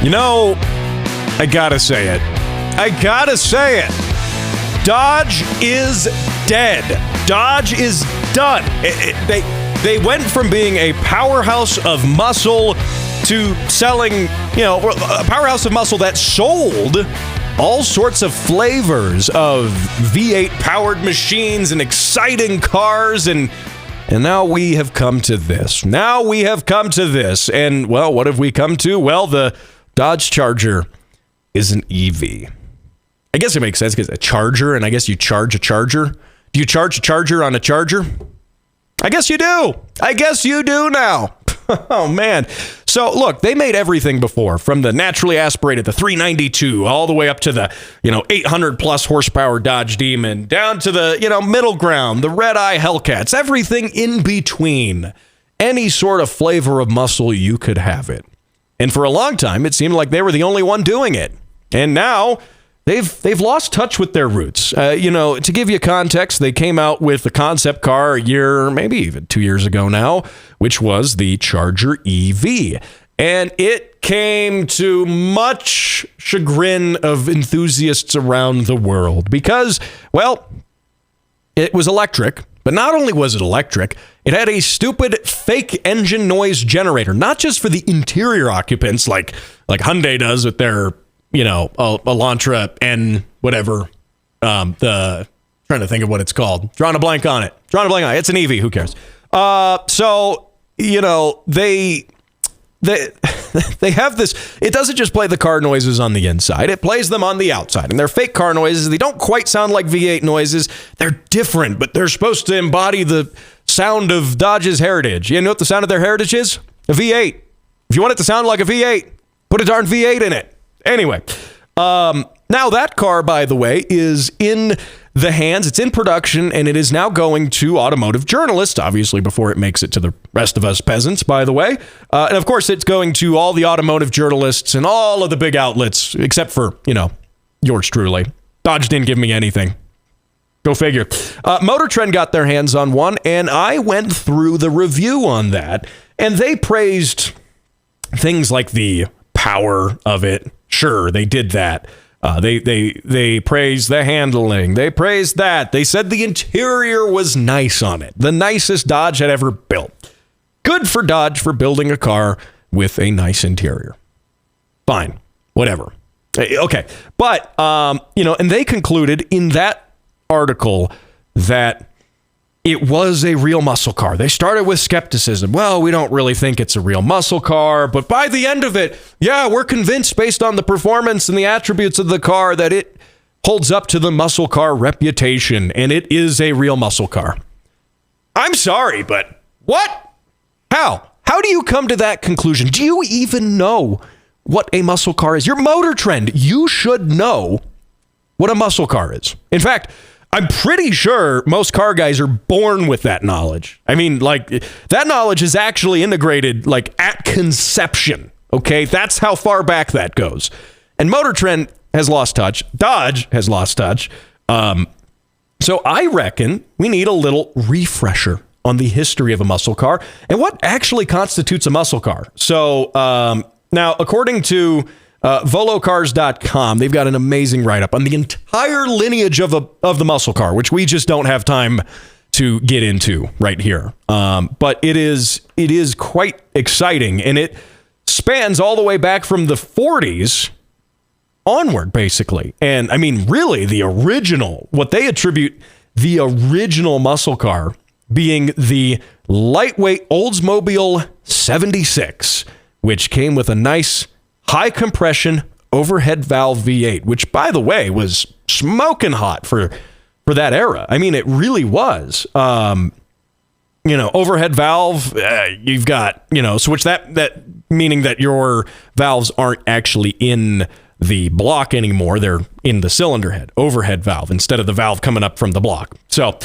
You know, I gotta say it. Dodge is dead. Dodge is done. They went from being a powerhouse of muscle to selling, a powerhouse of muscle that sold all sorts of flavors of V8 powered machines and exciting cars, and now we have come to this. And, well, what have we come to? Well, the Dodge Charger is an EV. I guess it makes sense because a charger, and I guess you charge a charger. Do you charge a charger on a charger? I guess you do. Now. Oh, man. So, look, they made everything before, from the naturally aspirated, the 392, all the way up to the, 800-plus horsepower Dodge Demon, down to the, middle ground, the red-eye Hellcats, everything in between. Any sort of flavor of muscle, you could have it. And for a long time, it seemed like they were the only one doing it. And now they've lost touch with their roots. To give you context, they came out with the concept car a year, maybe even 2 years ago now, which was the Charger EV. And it came to much chagrin of enthusiasts around the world because, well, it was electric. But not only was it electric, it had a stupid fake engine noise generator, not just for the interior occupants like Hyundai does with their, Elantra and whatever, trying to think of what it's called. Drawing a blank on it. It's an EV. Who cares? They have this. It doesn't just play the car noises on the inside. It plays them on the outside. And they're fake car noises. They don't quite sound like V8 noises. They're different, but they're supposed to embody the sound of Dodge's heritage. You know what the sound of their heritage is? A V8. If you want it to sound like a V8, put a darn V8 in it. Anyway, now that car, by the way, is in the hands. It's in production, and it is now going to automotive journalists, obviously, before it makes it to the rest of us peasants, by the way. And, of course, it's going to all the automotive journalists and all of the big outlets, except for, yours truly. Dodge didn't give me anything. Go figure. Motor Trend got their hands on one, and I went through the review on that, and they praised things like the power of it. Sure, they did that. They praised the handling. They praised that. They said the interior was nice on it. The nicest Dodge had ever built. Good for Dodge for building a car with a nice interior. Fine. Whatever. Okay. But, and they concluded in that article that it was a real muscle car. They started with skepticism. Well, we don't really think it's a real muscle car, but by the end of it, yeah, we're convinced based on the performance and the attributes of the car that it holds up to the muscle car reputation, and it is a real muscle car. I'm sorry, but what? How? How do you come to that conclusion? Do you even know what a muscle car is? You're Motor Trend. You should know what a muscle car is. In fact, I'm pretty sure most car guys are born with that knowledge. I mean, that knowledge is actually integrated, at conception. Okay, that's how far back that goes. And Motor Trend has lost touch. Dodge has lost touch. So I reckon we need a little refresher on the history of a muscle car and what actually constitutes a muscle car. So now, according to Volocars.com, they've got an amazing write-up on the entire lineage of the muscle car, which we just don't have time to get into right here. But it is quite exciting, and it spans all the way back from the 40s onward, basically. And I mean, really, what they attribute the original muscle car being the lightweight Oldsmobile 76, which came with a nice high compression overhead valve V8, which, by the way, was smoking hot for that era. I mean, it really was. Overhead valve, you've got, switch that meaning that your valves aren't actually in the block anymore. They're in the cylinder head, overhead valve, instead of the valve coming up from the block. So,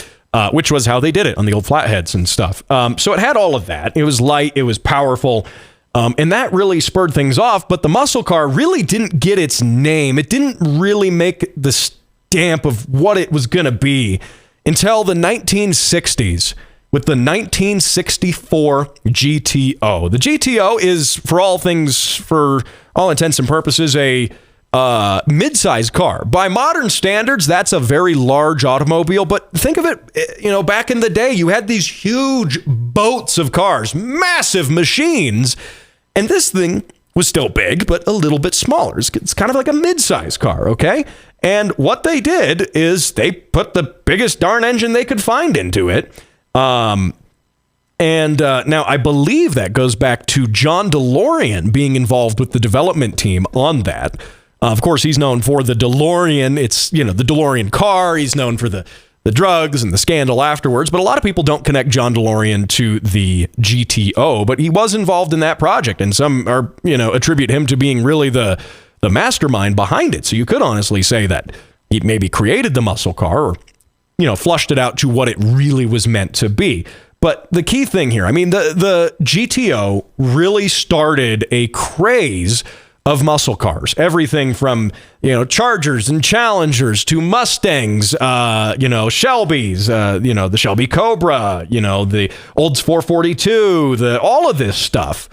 which was how they did it on the old flatheads and stuff. So it had all of that. It was light. It was powerful. And that really spurred things off, but the muscle car really didn't get its name. It didn't really make the stamp of what it was going to be until the 1960s, with the 1964 GTO. The GTO is, for all intents and purposes, a mid-size car. By modern standards, that's a very large automobile, but think of it, back in the day, you had these huge boats of cars, massive machines, and this thing was still big, but a little bit smaller. It's kind of like a mid-size car, okay? And what they did is they put the biggest darn engine they could find into it. Now I believe that goes back to John DeLorean being involved with the development team on that. Of course, he's known for the DeLorean. It's, the DeLorean car. He's known for the drugs and the scandal afterwards. But a lot of people don't connect John DeLorean to the GTO. But he was involved in that project. And some are, attribute him to being really the mastermind behind it. So you could honestly say that he maybe created the muscle car or, flushed it out to what it really was meant to be. But the key thing here, the GTO really started a craze of muscle cars. Everything from, Chargers and Challengers to Mustangs, Shelbys, the Shelby Cobra, the Olds 442, all of this stuff.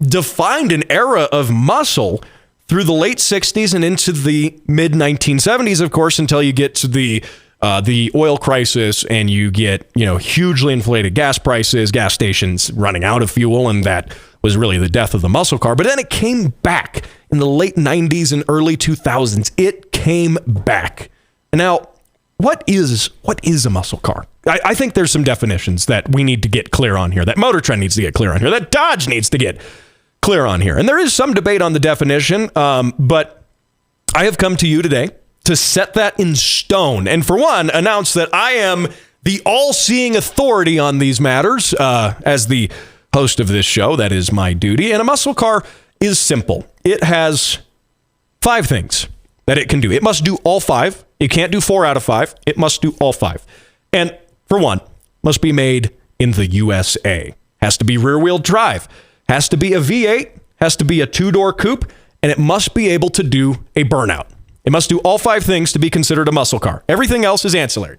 Defined an era of muscle through the late 60s and into the mid 1970s, of course, until you get to the oil crisis and you get, hugely inflated gas prices, gas stations running out of fuel, and that was really the death of the muscle car. But then it came back in the late 90s and early 2000s. It came back. And now, what is a muscle car? I think there's some definitions that we need to get clear on here, that Motor Trend needs to get clear on here, that Dodge needs to get clear on here. And there is some debate on the definition, but I have come to you today to set that in stone. And for one, announce that I am the all-seeing authority on these matters. As the host of this show, that is my duty. And a muscle car is simple. It has 5 things that it can do. It must do all 5. It can't do 4 out of 5. It must do all 5. And for one, must be made in the USA. Has to be rear-wheel drive. Has to be a V8. Has to be a 2-door coupe. And it must be able to do a burnout. It must do all 5 things to be considered a muscle car. Everything else is ancillary.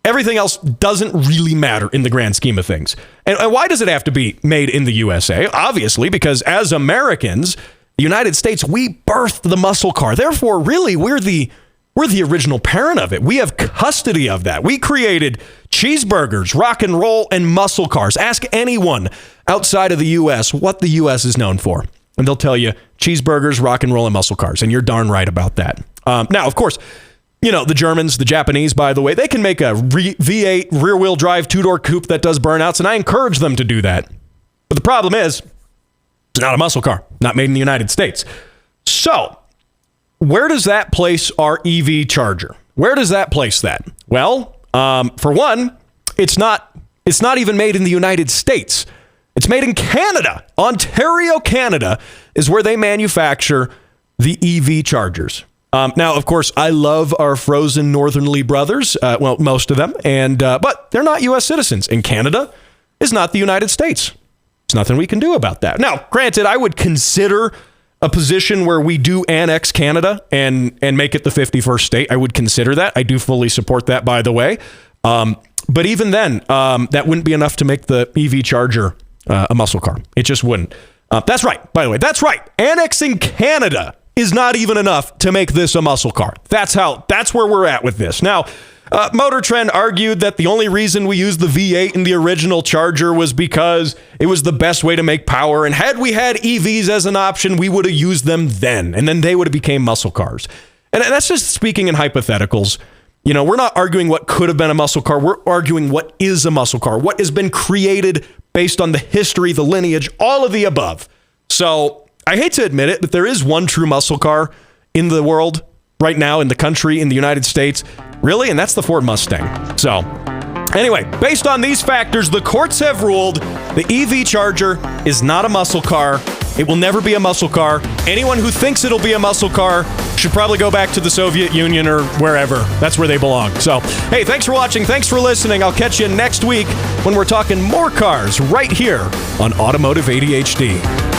Everything else doesn't really matter in the grand scheme of things. And why does it have to be made in the USA? Obviously, because as Americans, the United States, we birthed the muscle car. Therefore, really, we're the original parent of it. We have custody of that. We created cheeseburgers, rock and roll, and muscle cars. Ask anyone outside of the U.S. what the U.S. is known for, and they'll tell you cheeseburgers, rock and roll, and muscle cars. And you're darn right about that. Now, of course, the Germans, the Japanese, by the way, they can make a V8 rear-wheel drive 2-door coupe that does burnouts, and I encourage them to do that. But the problem is, it's not a muscle car, not made in the United States. So, where does that place our EV charger? Where does that place that? Well, for one, it's not even made in the United States. It's made in Canada. Ontario, Canada is where they manufacture the EV chargers. Now, of course, I love our frozen northernly brothers, most of them, but they're not U.S. citizens, and Canada is not the United States. There's nothing we can do about that. Now, granted, I would consider a position where we do annex Canada and make it the 51st state. I would consider that. I do fully support that, by the way. But even then, that wouldn't be enough to make the EV charger a muscle car. It just wouldn't. That's right, by the way. That's right. Annexing Canada is not even enough to make this a muscle car. That's where we're at with this. Now, Motor Trend argued that the only reason we used the V8 in the original Charger was because it was the best way to make power. And had we had EVs as an option, we would have used them then. And then they would have became muscle cars. And that's just speaking in hypotheticals. We're not arguing what could have been a muscle car. We're arguing what is a muscle car, what has been created based on the history, the lineage, all of the above. So I hate to admit it, but there is one true muscle car in the world right now, in the country, in the United States, really, and that's the Ford Mustang. So anyway, based on these factors, the courts have ruled the EV Charger is not a muscle car. It will never be a muscle car. Anyone who thinks it'll be a muscle car should probably go back to the Soviet Union or wherever. That's where they belong. So, hey, thanks for watching. Thanks for listening. I'll catch you next week when we're talking more cars right here on Automotive ADHD.